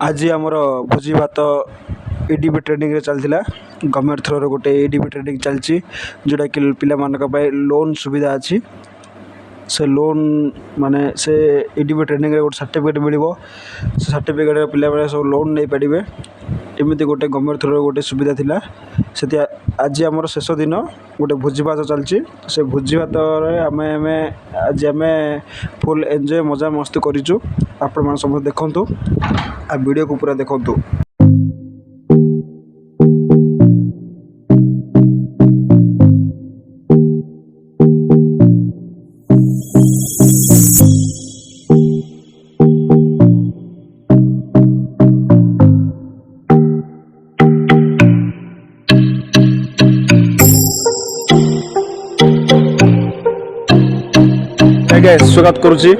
आज आमर भोजी भात एडीबी ट्रेनिंग चलता गवर्नमेंट थ्रो गोटे एडीबी ट्रेनिंग चलती जोटा कि पे लोन सुविधा अच्छी से लोन माने से एडीबी ट्रेनिंग गोटे सर्टिफिकेट मिल सर्टिफिकेट पे सब लोन नहीं पारे एमती गोटे गवर्नमेंट थ्रो गोटे सुविधा थिला से आज आमर शेष दिन गोटे भोजी भात चलती से भोजी भात आज आम फुल एंजॉय मजा मस्ती करूँ आपण मैंने सब देखु आ वीडियो को पूरा देखु। स्वागत करुच्ची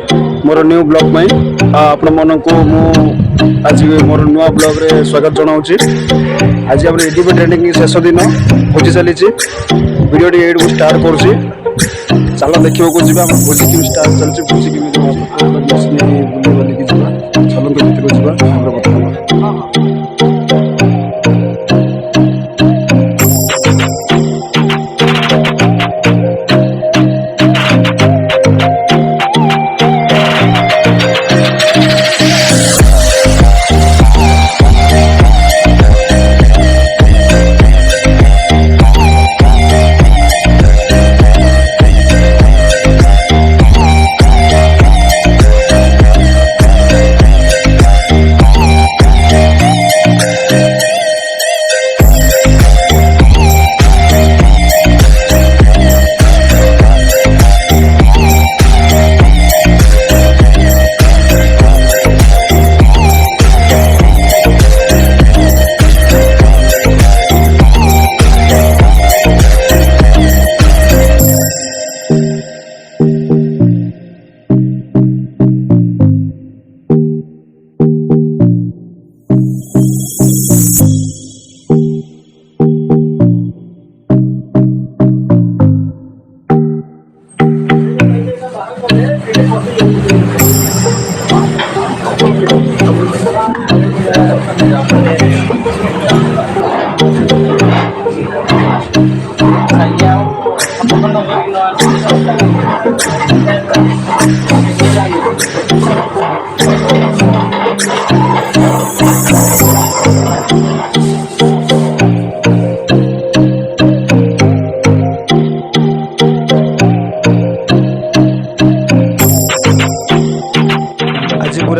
मोर न्यू ब्लॉग में आपण मन को आज मोर नुआ ब्लॉग रे स्वागत जनाऊँगी। आज आम एडीबी ट्रेनिंग शेष दिन भोजी चली वीडियो टी एड स्टार्ट करुच्ची चल देखा भोजी कि स्टार्ट चलती भोजी बुले बुलिकी चलते भितर जावा।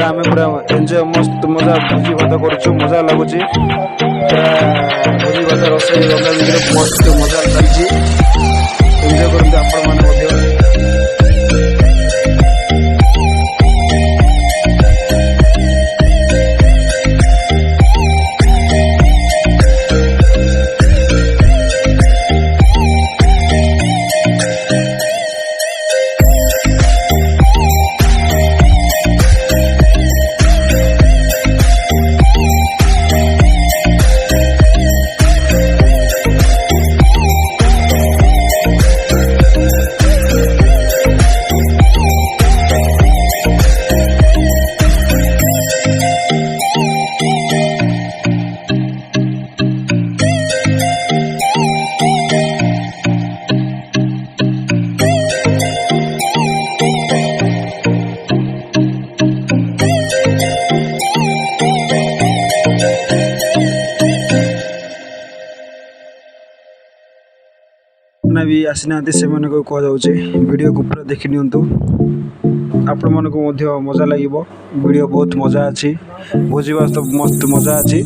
आम पूरा एंजॉय मस्त मजा भोजी भात करुचु मजा लगुच भोजी भात रोषे मस्त मजा चलती एंजॉय करते आपण मैंने। भी आसीना से कहुचे वीडियो को पूरा देखी नियंतु आपण मन को मजा लगे वीडियो बहुत मजा अच्छी भोजी भात मस्त मजा अच्छी।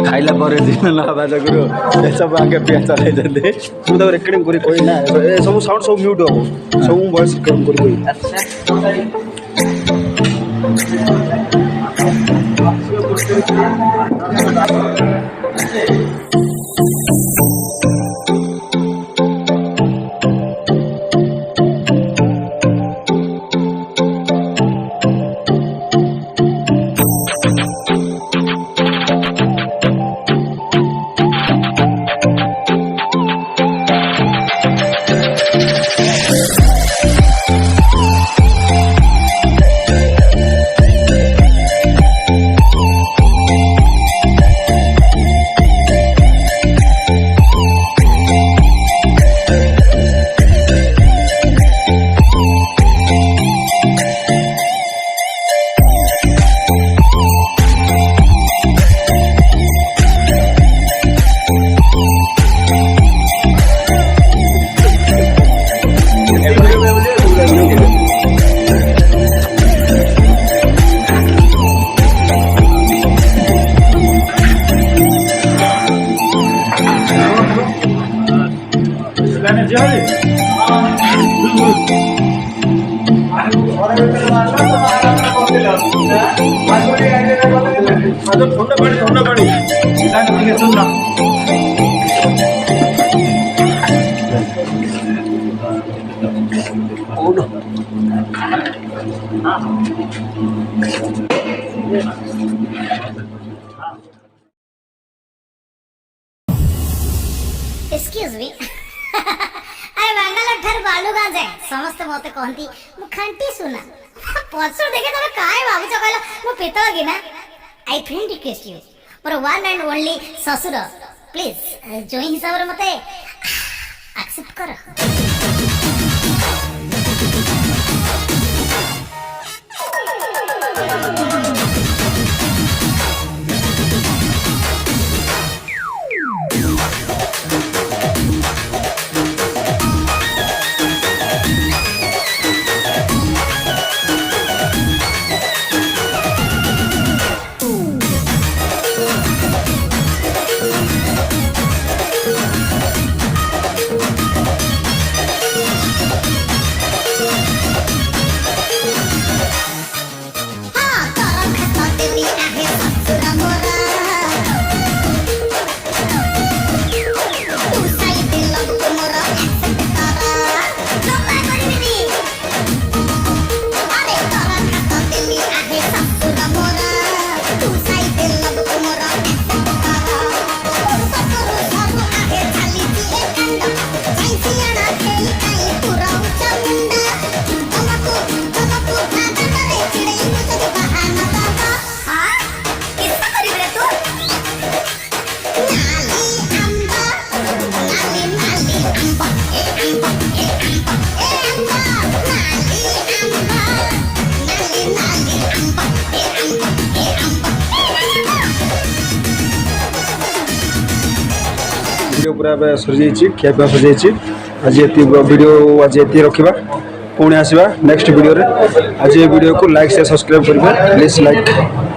ଖାଇଲା ପରେ ଦିନ ନହେବା ଯୋଗୁରୁ ଏସବୁ ଆଗେ ପିଆ ଚଲେଇଛନ୍ତି। ମୁଁ ତାକୁ ରେକର୍ଡ଼ିଂ କରି କହିନା ଏସବୁ ସାଉଣ୍ଡ ସବୁ ମ୍ୟୁଟ୍ ହବ, ସବୁ ମୁଁ ଭଏସ୍ ରେକର୍ଡ଼ିଂ କରି କହିବି। ଥଣ୍ଡା ପାଣି एक्सक्यूज मी अरे बांगालोर ठार बालुगां जाए समस्त मते कहंती मु खांटी सुना पछर देखे तमे काय भाबुछ कहला मु पेतळ कि ना आई friend request you more one and only ससुर प्लीज जो हिसाब रे मते एक्सेप्ट कर। वीडियो पूरा सरी जाइए खियापिया सरी जाइए आज ये वीडियो आज ये रखा पुणी आसवा नेक्स्ट वीडियो रे आज ये वीडियो को लाइक से सब्सक्राइब करेंगे प्लीज लाइक।